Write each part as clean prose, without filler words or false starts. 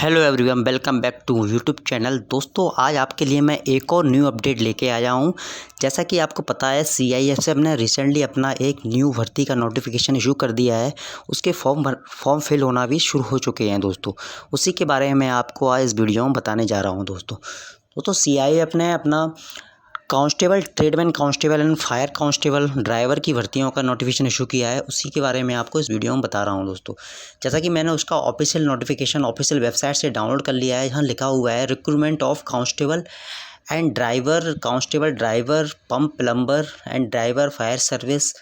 Hello everyone, welcome back to YouTube channel. दोस्तों, आज आपके लिए मैं एक और न्यू अपडेट लेके आया हूँ। जैसा कि आपको पता है, CISF ने रिसेंटली अपना एक न्यू भर्ती का नोटिफिकेशन इशू कर दिया है। उसके फॉर्म फिल होना भी शुरू हो चुके हैं दोस्तों। उसी के बारे में मैं आपको आज इस वीडियो में बताने जा रहा हूँ दोस्तों CISF ने अपना constable, tradesman constable and fire constable driver की भर्तियों का नोटिफिकेशन इशू किया है। उसी के बारे में आपको इस वीडियो में बता रहा हूं दोस्तों। जैसा कि मैंने उसका ऑफिशियल नोटिफिकेशन ऑफिशियल वेबसाइट से डाउनलोड कर लिया है। यहाँ लिखा हुआ है recruitment of constable and driver, constable driver, pump plumber and driver fire service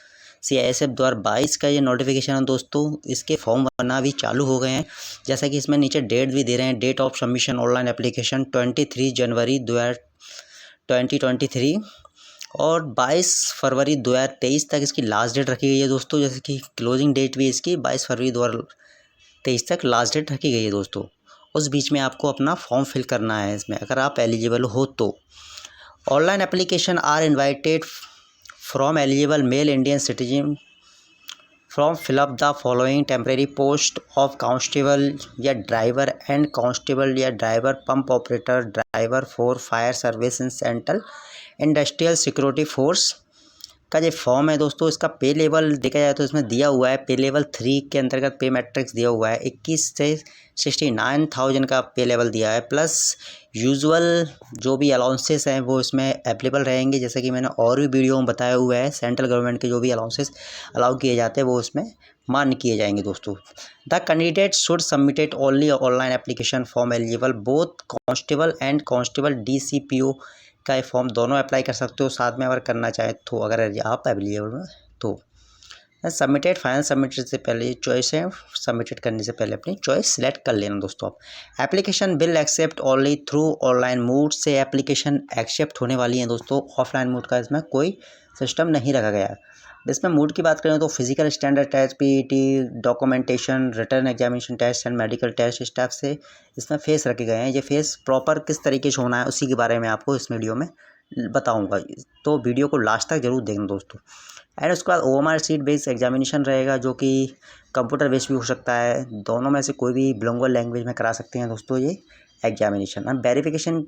CISF द्वारा 22 का ये नोटिफिकेशन है दोस्तों। इसके फॉर्म भरना भी चालू हो गए हैं। जैसा कि इसमें नीचे डेट भी दे रहे हैं। Date of submission online application 23 January 2023 और 22 फरवरी 2023 तक इसकी लास्ट डेट रखी गई है दोस्तों। जैसे कि क्लोजिंग डेट भी इसकी 22 फरवरी 2023 तक लास्ट डेट रखी गई है दोस्तों। उस बीच में आपको अपना फॉर्म फिल करना है इसमें, अगर आप एलिजिबल हो तो। Online application are invited from eligible male Indian citizen from fill up the following temporary post of constable या ड्राइवर एंड कांस्टेबल या driver, pump operator, driver for fire service in central industrial security force का जो form है दोस्तों। इसका पे level देखा जाए तो इसमें दिया हुआ है पे लेवल 3 के अंतर्गत पे मैट्रिक्स दिया हुआ है। 21 से 69,000 का पे लेवल दिया है, प्लस यूजुअल जो भी अलाउंसेस हैं वो इसमें अवेलेबल रहेंगे। जैसे कि मैंने और भी वीडियो में बताया हुआ है, सेंट्रल गवर्नमेंट के जो भी अलाउंसेस अलाउ किए जाते हैं वो इसमें मान्य किए जाएंगे दोस्तों। The candidate should submitted only online application form eligible both constable and constable DCPO का ये फॉर्म दोनों अप्लाई कर सकते हो साथ में, अगर करना चाहे तो, अगर आप एलिजिबल हो तो। सबमिटेड, फाइनल सबमिटेड से पहले चॉइस है, सबमिटेड करने से पहले अपनी चॉइस सिलेक्ट कर लेना दोस्तों आप। Application will accept only through online mode से एप्लीकेशन एक्सेप्ट होने वाली है दोस्तों। ऑफलाइन मोड का इसमें कोई सिस्टम नहीं रखा गया है। इसमें मोड की बात करें तो physical standard test, PET, documentation, written examination test and medical test इस टाइप से इसमें फेस रखे गए हैं। ये फेस प्रॉपर किस तरीके से होना है उसी के बारे में आपको इस वीडियो में बताऊंगा, तो वीडियो को लास्ट तक जरूर देखना दोस्तों। एंड उसके बाद OMR सीट बेस्ड एग्जामिनेशन रहेगा, जो कि कंप्यूटर बेस्ड भी हो सकता है। दोनों में से कोई भी बिलिंगुअल लैंग्वेज में करा सकते हैं दोस्तों ये एग्जामिनेशन। अब वेरिफिकेशन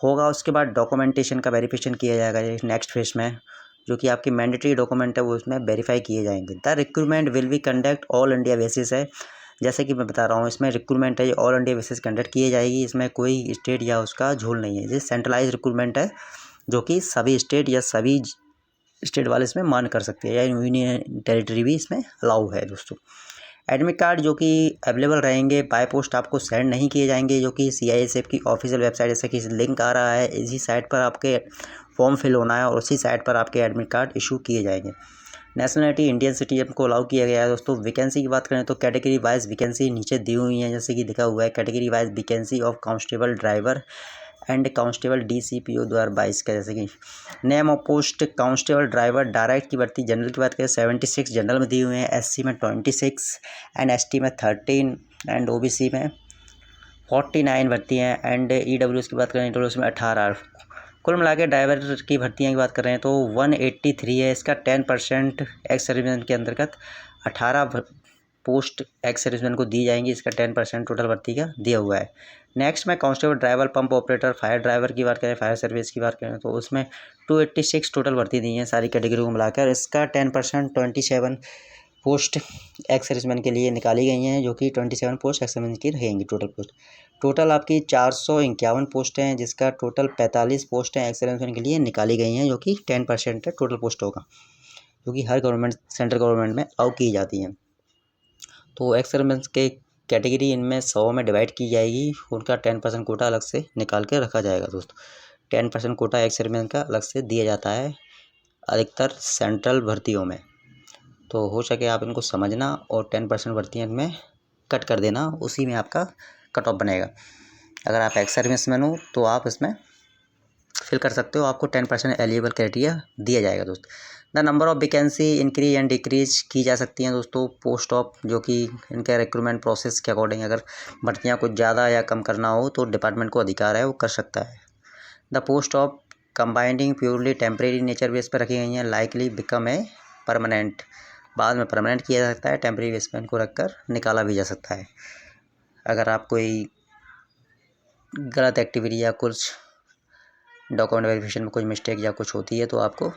होगा, उसके बाद डॉक्यूमेंटेशन का वेरिफिकेशन किया जाएगा ये नेक्स्ट फेज में, जो कि आपकी मैंडेटरी डॉक्यूमेंट है वो इसमें वेरीफाई किए जाएंगे। The recruitment will be conduct all India basis है। जैसे कि मैं बता रहा हूँ, इसमें रिक्रूटमेंट है ये ऑल इंडिया बेसिस कंडक्ट की जाएगी। इसमें कोई स्टेट या उसका झोल नहीं है। ये सेंट्रलाइज रिक्रूटमेंट है, जो कि सभी स्टेट या सभी स्टेट वाले इसमें मान कर सकते हैं, या यूनियन टेरिटरी भी इसमें अलाउ है दोस्तों। एडमिट कार्ड जो कि अवेलेबल रहेंगे, बाय पोस्ट आपको सेंड नहीं किए जाएंगे, जो कि CISF की ऑफिशियल वेबसाइट, जैसे कि लिंक आ रहा है, इसी साइट पर आपके फॉर्म फिल होना है और उसी साइट पर आपके एडमिट कार्ड इशू किए जाएंगे। नेशनलिटी इंडियन सिटीजन को अलाउ किया गया है दोस्तों। वैकेंसी की बात करें तो कैटेगरी वाइज वैकेंसी नीचे दी हुई है, जैसे कि लिखा हुआ है category wise vacancy of constable driver and constable DCPO 2022 का। जैसे कि name of post constable driver direct की भर्ती जनरल की बात करें 76 जनरल में दिए हुए हैं, SC में 26 एंड ST में 13 एंड OBC में 49 भर्ती हैं। एंड EWS की बात करें, EWS में 18। कुल मिला के ड्राइवर की भर्तियाँ की बात कर रहे हैं तो 183 है। इसका 10% एक्स सर्विसमैन के अंतर्गत 18 पोस्ट एक्स सर्विसमैन को दी जाएंगी। इसका 10% टोटल भर्ती का दिया हुआ है। नेक्स्ट में constable driver, pump operator, fire driver की बात करें, फायर सर्विस की बात करें तो उसमें 286 टोटल भर्ती दी है सारी कैटेगरी को मिलाकर। इसका 10% 27 पोस्ट एक्स सर्विसमैन के लिए निकाली गई हैं, जो कि 27 पोस्ट एक्स सर्विसमैन की रहेंगी टोटल पोस्ट। टोटल आपकी 451 पोस्ट हैं, जिसका टोटल 45 पोस्ट हैं एक्स सर्विसमैन के लिए निकाली गई हैं, जो कि 10% है टोटल पोस्ट होगा, जो कि हर गवर्नमेंट सेंट्रल गवर्नमेंट में अलाउ की जाती हैं। तो एक्स सर्विसमैन के कैटेगरी इनमें 100 में डिवाइड की जाएगी, उनका 10% कोटा अलग से निकाल के रखा जाएगा दोस्तों। 10% कोटा एक्स सर्विसमैन का अलग से दिया जाता है अधिकतर सेंट्रल भर्तियों में। तो हो सके आप इनको समझना और 10% भर्तियाँ इनमें कट कर देना, उसी में आपका कट ऑफ बनेगा। अगर आप एक्स सर्विसमैन हो तो आप इसमें फिल कर सकते हो, आपको 10% एलिजिबल क्राइटेरिया दिया जाएगा दोस्तों। The number of vacancy increase and decrease की जा सकती हैं दोस्तों पोस्ट ऑफ, जो कि इनके रिक्रूटमेंट प्रोसेस के अकॉर्डिंग अगर भर्तियाँ कुछ ज़्यादा या कम करना हो तो डिपार्टमेंट को अधिकार है, वो कर सकता है। The post of combining purely temporary nature base पर रखी गई हैं, लाइकली बिकम ए परमानेंट, बाद में परमानेंट किया जा सकता है, टेम्परेरी बेस पर इनको रखकर निकाला भी जा सकता है। अगर आप कोई गलत एक्टिविटी या कुछ डॉक्यूमेंट वेरिफिकेशन में कुछ मिस्टेक या कुछ होती है तो आपको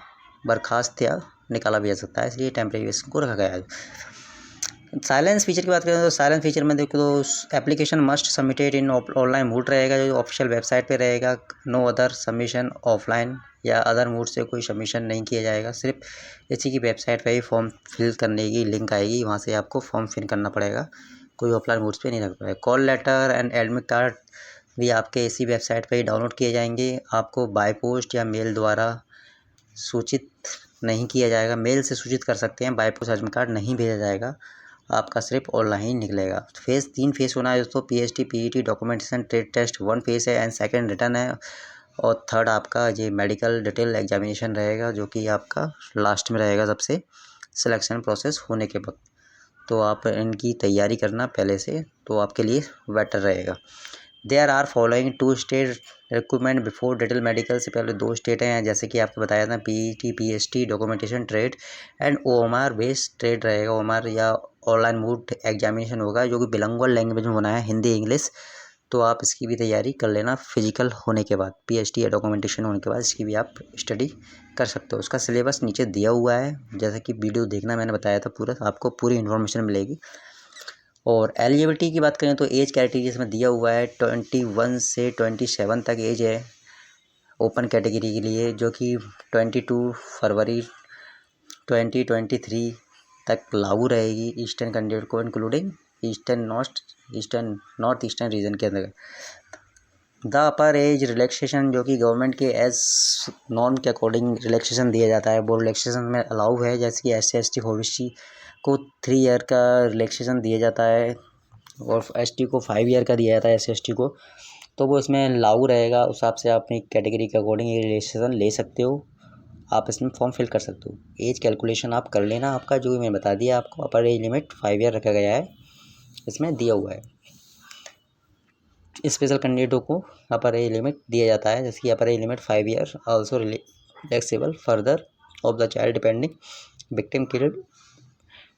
बर्खास्त या निकाला भी जा सकता है, इसलिए टेम्परेरी बेसिस को रखा गया है। साइलेंस फीचर की बात करें तो साइलेंस फीचर में देखो तो application must submitted in online mode रहेगा, जो ऑफिशियल वेबसाइट पे रहेगा। नो अदर सबमिशन ऑफलाइन या अदर मोड से कोई सबमिशन नहीं किया जाएगा, सिर्फ इसी की वेबसाइट पे ही फॉर्म फिल करने की लिंक आएगी, वहाँ से आपको फॉर्म फिल करना पड़ेगा, कोई ऑफलाइन मोड्स पे नहीं रख पाएगा। Call letter and admit card भी आपके इसी वेबसाइट पर ही डाउनलोड किए जाएंगे, आपको बाय पोस्ट या मेल द्वारा सूचित नहीं किया जाएगा। मेल से सूचित कर सकते हैं, बाय पोस्ट एडमिट कार्ड नहीं भेजा जाएगा, आपका सिर्फ ऑनलाइन निकलेगा। तीन फेस होना है दोस्तों, PST PET documentation trade test 1 phase है एंड सेकंड रिटर्न है, और थर्ड आपका ये मेडिकल डिटेल एग्जामिनेशन रहेगा, जो कि आपका लास्ट में रहेगा सबसे सिलेक्शन प्रोसेस होने के वक्त। तो आप इनकी तैयारी करना पहले से, तो आपके लिए बेटर रहेगा। There are following 2 state recruitment before detail medical, से पहले 2 स्टेट हैं, जैसे कि आपको बताया था PET PST documentation trade and OMR based trade रहेगा। OMR या ऑनलाइन मोड एग्जामिनेशन होगा, जो कि बिलिंगुअल लैंग्वेज में बनाया है, हिंदी इंग्लिश। तो आप इसकी भी तैयारी कर लेना फिजिकल होने के बाद, PST या डॉक्यूमेंटेशन होने के बाद इसकी भी आप स्टडी कर सकते हो। उसका सिलेबस नीचे दिया हुआ है, जैसे कि वीडियो देखना मैंने बताया था पूरा, आपको पूरी इन्फॉर्मेशन मिलेगी। और एलिजिबिलिटी की बात करें तो एज कैटेगरी इसमें दिया हुआ है 21 से 27 तक एज है ओपन कैटेगरी के लिए, जो कि 22 फरवरी 2023 तक लागू रहेगी ईस्टर्न कैंडिडेट को, including eastern north eastern region के अंदर। द अपर एज रिलैक्सेशन, जो कि गवर्नमेंट के एज नॉर्म के अकॉर्डिंग रिलैक्सेशन दिया जाता है, वो रिलैक्सेशन में अलाउ है, जैसे कि SC ST OBC को 3 ईयर का रिलैक्सेशन दिया जाता है और ST को 5 ईयर का दिया जाता है, SC ST को, तो वो इसमें लागू रहेगा। उस हिसाब से आप अपनी कैटेगरी के अकॉर्डिंग ये रिलैक्सेशन ले सकते हो, आप इसमें फॉर्म फिल कर सकते हो। एज कैलकुलेशन आप कर लेना, आपका जो भी मैं बता दिया आपको, अपर एज लिमिट 5 ईयर रखा गया है, इसमें दिया हुआ है। स्पेशल कैंडिडेटों को अपर एज लिमिट दिया जाता है, जैसे कि अपर age limit 5 year, also relaxable further of the child depending victim killed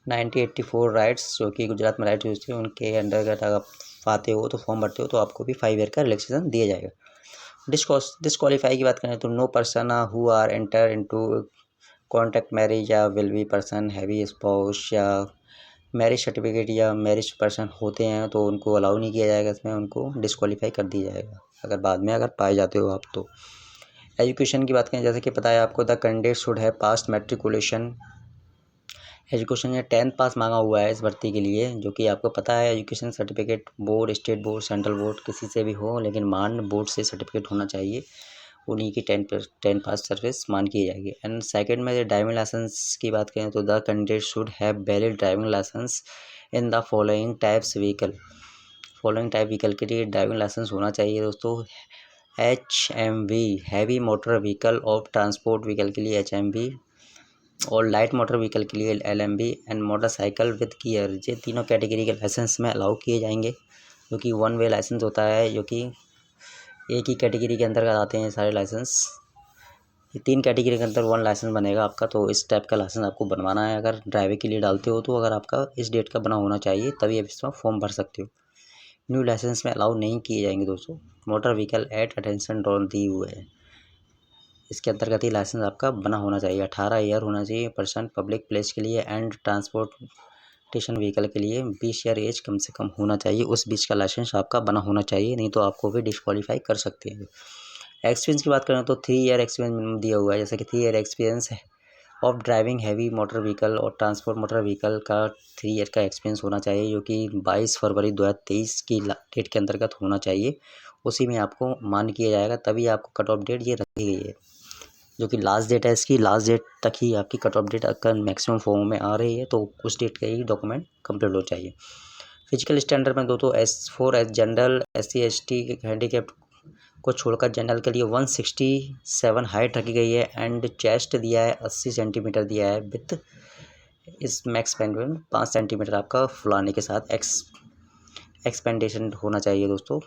1984 rights, जो कि गुजरात में राइट्स यूज थे, उनके अंडरगत अगर आप पाते हो तो फॉर्म भरते हो तो आपको भी 5 ईयर का रिलैक्सेशन दिया जाएगा। डिस्क्वालीफाई की बात करें तो no person who are enter into contract marriage या will be person heavy spouse या मैरिज सर्टिफिकेट या मैरिज पर्सन होते हैं तो उनको अलाउ नहीं किया जाएगा, इसमें उनको डिस्क्वालीफाई कर दिया जाएगा अगर बाद में अगर पाए जाते हो आप तो। एजुकेशन की बात करें, जैसे कि पता है आपको, the candidate should have past matriculation education या 10th पास मांगा हुआ है इस भर्ती के लिए, जो कि आपको पता है education certificate board, state board, central board किसी से भी हो, लेकिन मान बोर्ड से सर्टिफिकेट होना चाहिए, उन्हीं की 10 पास सर्विस मान की जाएगी। एंड सेकंड में ड्राइविंग लाइसेंस की बात करें तो the candidate should have valid driving licence in the following types vehicle, following type vehicle के लिए ड्राइविंग लाइसेंस होना चाहिए दोस्तों। HMV heavy motor vehicle of transport vehicle के लिए HMV, और लाइट मोटर व्हीकल के लिए LMV and motorcycle with gear, ये तीनों कैटेगरी के लाइसेंस में अलाउ किए जाएंगे, जो कि 1 वे लाइसेंस होता है, जो कि एक ही कैटेगरी के अंतर्गत आते हैं सारे लाइसेंस। ये 3 कैटेगरी के अंदर 1 लाइसेंस बनेगा आपका, तो इस टाइप का लाइसेंस आपको बनवाना है अगर ड्राइविंग के लिए डालते हो तो, अगर आपका इस डेट का बना होना चाहिए तभी आप इसमें फॉर्म भर सकते हो। न्यू लाइसेंस में अलाउ नहीं किए जाएंगे दोस्तों। Motor vehicle at attention drawn दी हुए है, इसके अंतर्गत ही लाइसेंस आपका बना होना चाहिए। 18 ईयर होना चाहिए पर्सन पब्लिक प्लेस के लिए एंड ट्रांसपोर्टेशन व्हीकल के लिए 20 ईयर एज कम से कम होना चाहिए, उस बीच का लाइसेंस आपका बना होना चाहिए, नहीं तो आपको भी डिस्क्वालीफाई कर सकते हैं। एक्सपीरियंस की बात करें तो 3 ईयर एक्सपीरियंस मिनिमम दिया हुआ है, जैसे कि 3 ईयर एक्सपीरियंस है of driving heavy motor vehicle और ट्रांसपोर्ट मोटर व्हीकल का 3 ईयर का एक्सपीरियंस होना चाहिए, जो कि 22 फरवरी 2023 की डेट के अंतर्गत होना चाहिए, उसी में आपको मान किया जाएगा, तभी आपको कट ऑफ डेट ये रखी गई है, जो कि लास्ट डेट है इसकी, लास्ट डेट तक ही आपकी कट ऑफ डेट अगर मैक्सिमम फॉर्म में आ रही है तो उस डेट का ही डॉक्यूमेंट कंप्लीट हो चाहिए। फिजिकल स्टैंडर्ड में दोस्तों S4 S general SC ST handicap को छोड़कर जनरल के लिए 167 हाइट रखी गई है एंड चेस्ट दिया है 80 सेंटीमीटर दिया है, विथ इस मैक्स पेंडुलम 5 सेंटीमीटर आपका फुलाने के साथ एक्सपेंडेशन होना चाहिए दोस्तों,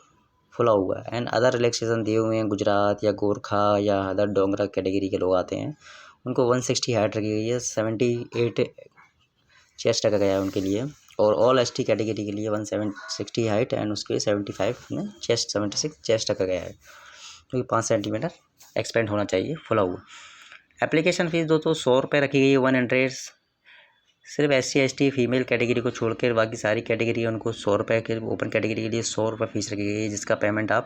फुला हुआ है। एंड अदर रिलैक्सेशन दिए हुए हैं, गुजरात या गोरखा या अदर डोंगरा कैटेगरी के लोग आते हैं उनको 160 हाइट रखी गई है, 78 चेस्ट रखा गया है उनके लिए, और ऑल एसटी कैटेगरी के लिए 160 हाइट एंड उसके 75 में चेस्ट 76 चेस्ट रखा गया है, जो कि 5 सेंटीमीटर एक्सपेंड होना चाहिए फुला हुआ। एप्लीकेशन फ़ीस दोस्तों 100 रुपये रखी गई है, 100। सिर्फ SC ST फीमेल कैटेगरी को छोड़कर बाकी सारी कैटेगरी उनको 100 रुपये के, ओपन कैटेगरी के लिए 100 रुपये फीस रखी गई है, जिसका पेमेंट आप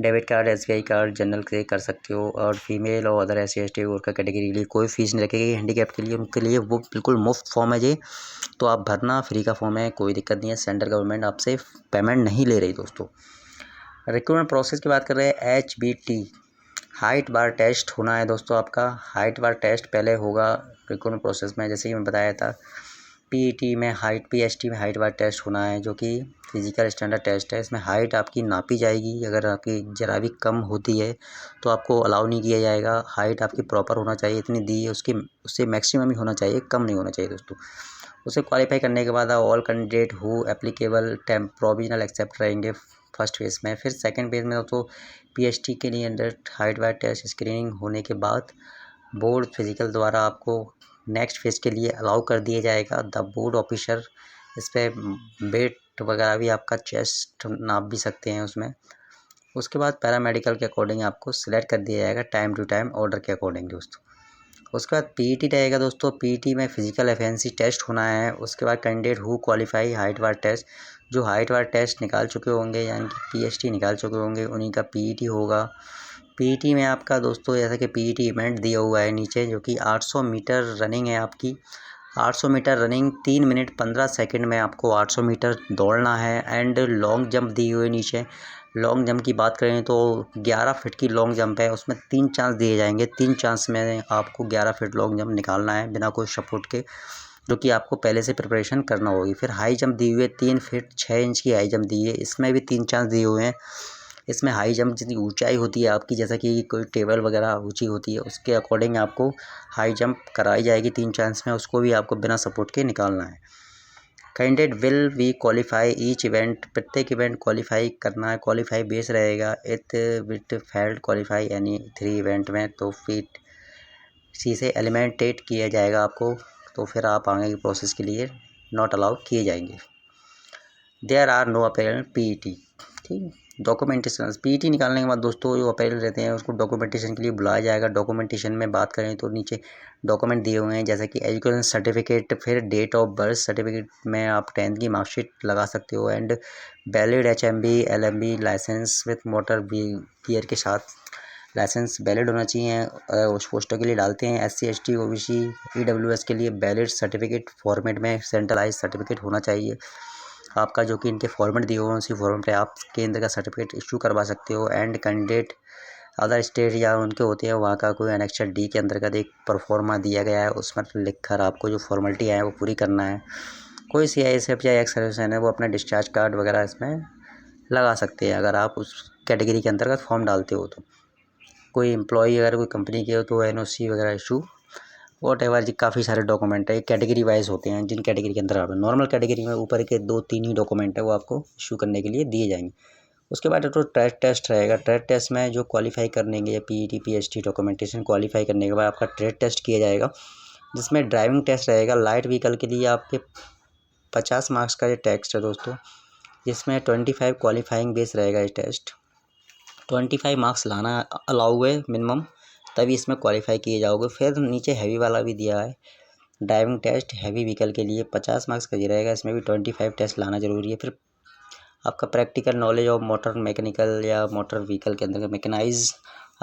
debit card, SBI card, general से कर सकते हो। और फीमेल और अदर SC ST और का कैटेगरी के लिए कोई फीस नहीं रखी गई। हैंडीकैप के लिए उनके लिए वो बिल्कुल मुफ्त फॉर्म है ये, तो आप भरना, फ्री का फॉर्म है, कोई दिक्कत नहीं है। सेंट्रल गवर्नमेंट आपसे पेमेंट नहीं ले रही दोस्तों। रिक्रूटमेंट प्रोसेस की बात कर रहे हैं, HBT हाइट बार टेस्ट होना है दोस्तों। आपका हाइट बार टेस्ट पहले होगा रिक्रूटमेंट प्रोसेस में, जैसे कि मैं बताया था। PET में हाइट, PST में हाइट बार टेस्ट होना है, जो कि फिजिकल स्टैंडर्ड टेस्ट है। इसमें हाइट आपकी नापी जाएगी, अगर आपकी जरा भी कम होती है तो आपको अलाउ नहीं किया जाएगा। हाइट आपकी प्रॉपर होना चाहिए, इतनी दी है उसकी, उससे मैक्सिमम ही होना चाहिए, कम नहीं होना चाहिए दोस्तों। उसे क्वालिफाई करने के बाद all candidate who applicable provisional accept रहेंगे फर्स्ट फेज़ में। फिर सेकंड फेज़ में दोस्तों PST के लिए under height bar test screening होने के बाद बोर्ड फिजिकल द्वारा आपको नेक्स्ट फेज़ के लिए अलाउ कर दिया जाएगा। द बोर्ड ऑफिसर इस पर वेट वगैरह भी आपका चेस्ट नाप भी सकते हैं उसमें। उसके बाद पैरामेडिकल के अकॉर्डिंग आपको सिलेक्ट कर दिया जाएगा टाइम टू टाइम ऑर्डर के अकॉर्डिंग दोस्तों। उसके बाद PET रहेगा दोस्तों। PET में फिजिकल एफिशिएंसी टेस्ट होना है। उसके बाद candidate who qualify height bar test, जो हाइट बार टेस्ट निकाल चुके होंगे यानी कि PST निकाल चुके होंगे, उन्हीं का PET होगा। PET में आपका दोस्तों जैसा कि PET इवेंट दिया हुआ है नीचे, जो कि 800 मीटर रनिंग है आपकी। 800 मीटर रनिंग 3 मिनट 15 सेकंड में आपको 800 मीटर दौड़ना है। एंड लॉन्ग जंप दी हुई है नीचे। लॉन्ग जंप की बात करें तो 11 फीट की लॉन्ग जंप है, उसमें 3 चांस दिए जाएंगे। 3 चांस में आपको 11 फीट लॉन्ग जंप निकालना है बिना कोई सपोर्ट के, जो कि आपको पहले से प्रिपरेशन करना होगी। फिर हाई जंप दी हुई है, 3 फीट 6 इंच की हाई जंप दी है, इसमें भी 3 चांस दिए हुए हैं। इसमें हाई जंप जितनी ऊंचाई होती है आपकी, जैसा कि कोई टेबल वगैरह ऊंची होती है, उसके अकॉर्डिंग आपको हाई जंप कराई जाएगी 3 चांस में, उसको भी आपको बिना सपोर्ट के निकालना है। Candidate will be qualify each event, प्रत्येक इवेंट क्वालिफाई करना है। क्वालिफाई बेस रहेगा इट विट फेल्ड क्वालिफाई यानी 3 इवेंट में, तो फिर सी से एलिमिनेटेड किया जाएगा आपको, तो फिर आप आगे की प्रोसेस के लिए नॉट अलाउ किए जाएंगे। There are no appeal PET, ठीक। डॉक्यूमेंटेशन PET निकालने के बाद दोस्तों जो अपील रहते हैं उसको डॉक्यूमेंटेशन के लिए बुलाया जाएगा। डॉक्यूमेंटेशन में बात करें तो नीचे डॉक्यूमेंट दिए हुए हैं, जैसे कि एजुकेशन सर्टिफिकेट, फिर डेट ऑफ बर्थ सर्टिफिकेट में आप 10th की मार्कशीट लगा सकते हो। And valid HMB LMB licence with motor gear के साथ लाइसेंस वैलिड होना चाहिए। उस पोस्टों के लिए डालते हैं SC ST OBC EWS के लिए वैलिड सर्टिफिकेट फॉर्मेट में सेंट्रलाइज सर्टिफिकेट होना चाहिए आपका, जो कि इनके फॉर्मेट दिए हुए हैं उसी फॉर्मेट पे आप केंद्र का सर्टिफिकेट इशू करवा सकते हो। एंड कैंडिडेट अदर स्टेट या उनके होते हैं वहाँ का कोई एनेक्सर D के अंतर्गत एक परफॉर्मा दिया गया है, उसमें लिख कर आपको जो फॉर्मेलिटी है वो पूरी करना है। कोई CISF या एक्स सर्विसमैन है वो अपना डिस्चार्ज कार्ड वगैरह इसमें लगा सकते हैं अगर आप उस कैटेगरी के अंतर्गत फॉर्म डालते हो तो। कोई एम्प्लॉई अगर कोई कंपनी के हो तो NOC वगैरह इशू वॉट एवर जी, काफ़ी सारे डॉक्यूमेंट है, कैटेगरी वाइज होते हैं जिन कैटेगरी के अंदर आप नॉर्मल कैटेगरी में ऊपर के 2-3 ही डॉक्यूमेंट है वो आपको इशू करने के लिए दिए जाएंगे। उसके बाद तो ट्रेड टेस्ट रहेगा। ट्रेड टेस्ट में जो क्वालिफाई करने के PET PST डॉक्यूमेंटेशन क्वालिफाई करने के बाद आपका ट्रेड टेस्ट किया जाएगा, जिसमें ड्राइविंग टेस्ट रहेगा। लाइट व्हीकल के लिए आपके 50 मार्क्स का ये टेस्ट है दोस्तों, जिसमें 25 क्वालिफाइंग बेस रहेगा। ये टेस्ट 25 मार्क्स लाना अलाउ है मिनिमम, तभी इसमें क्वालिफाई किए जाओगे। फिर नीचे हैवी वाला भी दिया है ड्राइविंग टेस्ट, हैवी व्हीकल के लिए 50 मार्क्स का ये रहेगा, इसमें भी 25 टेस्ट लाना जरूरी है। फिर आपका practical knowledge of motor mechanical या मोटर व्हीकल के अंदर मैकेनाइज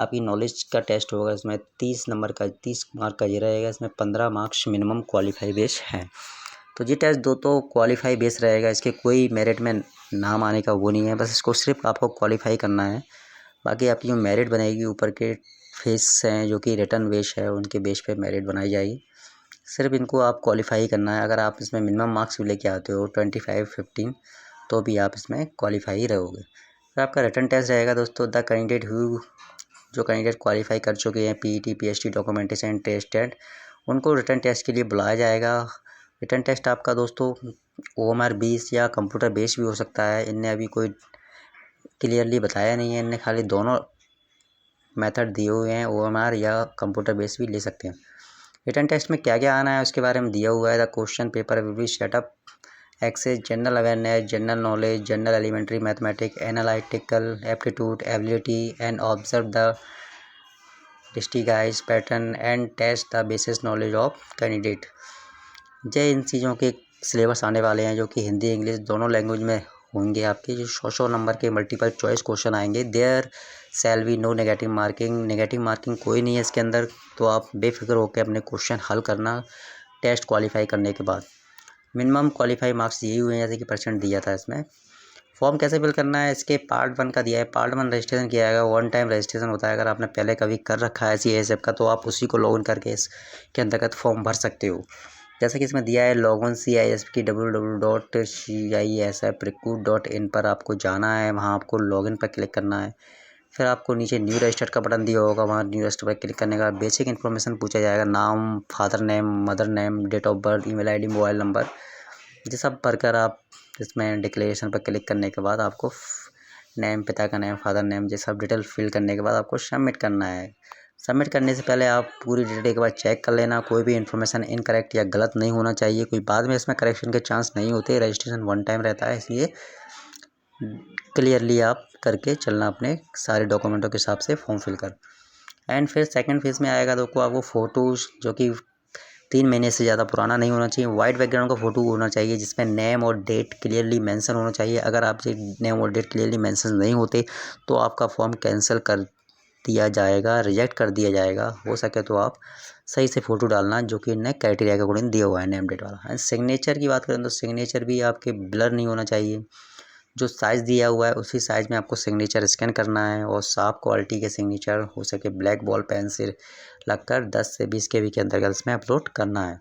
आपकी नॉलेज का टेस्ट होगा, इसमें 30 नंबर का 30 मार्क का ये रहेगा, इसमें 15 मार्क्स मिनिमम क्वालिफाई बेस है। तो ये टेस्ट दो तो क्वालिफाई बेस रहेगा, इसके कोई मेरिट में नाम आने का वो नहीं है, बस इसको सिर्फ आपको क्वालिफाई करना है। बाकी आपकी जो मेरिट बनेगी ऊपर के फेस हैं जो कि रिटर्न बेस है, उनके बेस पे मेरिट बनाई जाएगी। सिर्फ इनको आप क्वालिफाई करना है। अगर आप इसमें मिनिमम मार्क्स भी लेके आते हो 25-15 तो भी आप इसमें क्वालिफाई ही रहोगे। फिर आपका रिटर्न टेस्ट रहेगा दोस्तों। द कैंडिडेट हु, जो कैंडिडेट क्वालिफाई कर चुके हैं PET PST डॉक्यूमेंटेशन टेस्टेड, उनको रिटर्न टेस्ट के लिए बुलाया जाएगा। रिटर्न टेस्ट आपका दोस्तों OMR 20 या कंप्यूटर बेस भी हो सकता है, इनने अभी कोई क्लियरली बताया नहीं है, इनने खाली दोनों मेथड दिए हुए हैं, OMR या कंप्यूटर बेस भी ले सकते हैं। रिटर्न टेस्ट में क्या क्या आना है उसके बारे में दिया हुआ है। The question paper will be setup access general awareness, general knowledge, general elementary mathematic, analytical aptitude, ability and observe the distinguish pattern and test the basis knowledge of candidate. जय इन चीज़ों के सिलेबस आने वाले हैं जो कि हिंदी इंग्लिश दोनों लैंग्वेज में होंगे। आपके जो 100 नंबर के मल्टीपल चॉइस क्वेश्चन आएंगे। There shall be no negative marking, negative marking कोई नहीं है इसके अंदर। तो आप बेफिक्र होकर अपने क्वेश्चन हल करना टेस्ट क्वालिफाई करने के बाद। मिनिमम क्वालिफाई मार्क्स यही हुए हैं जैसे कि परसेंट दिया था इसमें। फॉर्म कैसे फिल करना है, इसके पार्ट 1 का दिया है। पार्ट 1 रजिस्ट्रेशन किया जाएगा, 1 टाइम रजिस्ट्रेशन होता है। अगर आपने पहले कभी कर रखा है CASF का तो आप उसी को लॉगिन करके इसके अंतर्गत फॉर्म भर सकते हो। जैसे कि इसमें दिया है लॉगिन CISF की www.CISFrecruit.in पर आपको जाना है, वहाँ आपको लॉगिन पर क्लिक करना है। फिर आपको नीचे न्यू रजिस्टर का बटन दिया होगा, वहाँ न्यू रजिस्टर पर क्लिक करने का बेसिक इन्फॉर्मेशन पूछा जाएगा। नाम, father name, mother name, date of birth, email ID, mobile number, ये सब भरकर आप इसमें डिक्लेरेशन पर क्लिक करने के बाद आपको नेम, पिता का नेम, फादर नेम, ये सब डिटेल फिल करने के बाद आपको सबमिट करना है। सबमिट करने से पहले आप पूरी डिटेल एक बार चेक कर लेना, कोई भी इन्फॉर्मेशन इनकरेक्ट या गलत नहीं होना चाहिए। कोई बाद में इसमें करेक्शन के चांस नहीं होते। रजिस्ट्रेशन 1 टाइम रहता है, इसलिए क्लियरली आप करके चलना अपने सारे डॉक्यूमेंटों के हिसाब से फॉर्म फिल कर। एंड फिर सेकंड फेज़ में आएगा तो आपको फ़ोटोज़ जो कि 3 महीने से ज़्यादा पुराना नहीं होना चाहिए। वाइट बैकग्राउंड का फ़ोटो होना चाहिए जिसमें नेम और डेट क्लियरली मेंशन होना चाहिए। अगर आपसे नेम और डेट क्लियरली मेंशन नहीं होते तो आपका फॉर्म कैंसिल कर दिया जाएगा, रिजेक्ट कर दिया जाएगा। हो सके तो आप सही से फ़ोटो डालना जो कि इन्हें क्राइटेरिया के अकॉर्डिंग दिया हुआ है नेम डेट वाला। एंड सिग्नेचर की बात करें तो सिग्नेचर भी आपके ब्लर नहीं होना चाहिए। जो साइज़ दिया हुआ है उसी साइज़ में आपको सिग्नेचर स्कैन करना है और साफ क्वालिटी के सिग्नेचर हो सके ब्लैक बॉल पेन से लगकर 10 से 20 KB के अंतर्गत इसमें अपलोड करना है।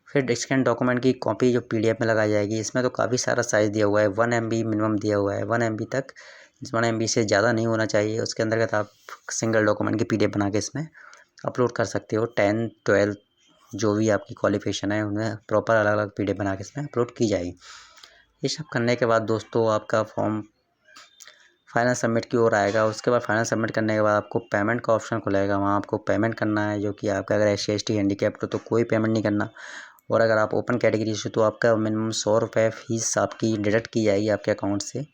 फिर स्कैन डॉक्यूमेंट की कॉपी जो PDF में लगाई जाएगी, इसमें तो काफ़ी सारा साइज़ दिया हुआ है। 1 MB मिनिमम दिया हुआ है, 1 MB तक, 1 MB से ज़्यादा नहीं होना चाहिए। उसके अंतर्गत आप सिंगल डॉक्यूमेंट की PDF बना के इसमें अपलोड कर सकते हो। 10, 12 जो भी आपकी क्वालिफिकेशन है उन्हें प्रॉपर अलग अलग PDF बना के इसमें अपलोड की जाएगी। ये सब करने के बाद दोस्तों आपका फॉर्म फाइनल सबमिट की ओर आएगा। उसके बाद फाइनल सबमिट करने के बाद आपको पेमेंट का ऑप्शन खुलेगा, वहाँ आपको पेमेंट करना है। जो कि आपका अगर SC ST हैंडीकैप्ड हो तो कोई पेमेंट नहीं करना, और अगर आप ओपन कैटेगरी से तो आपका मिनिमम 100 रुपये फीस आपकी डिडक्ट की जाएगी आपके अकाउंट से।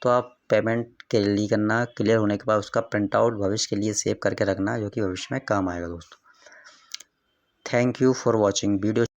तो आप पेमेंट के लिए करना, क्लियर होने के बाद उसका प्रिंट आउट भविष्य के लिए सेव करके रखना जो कि भविष्य में काम आएगा दोस्तों। Thank you for watching video.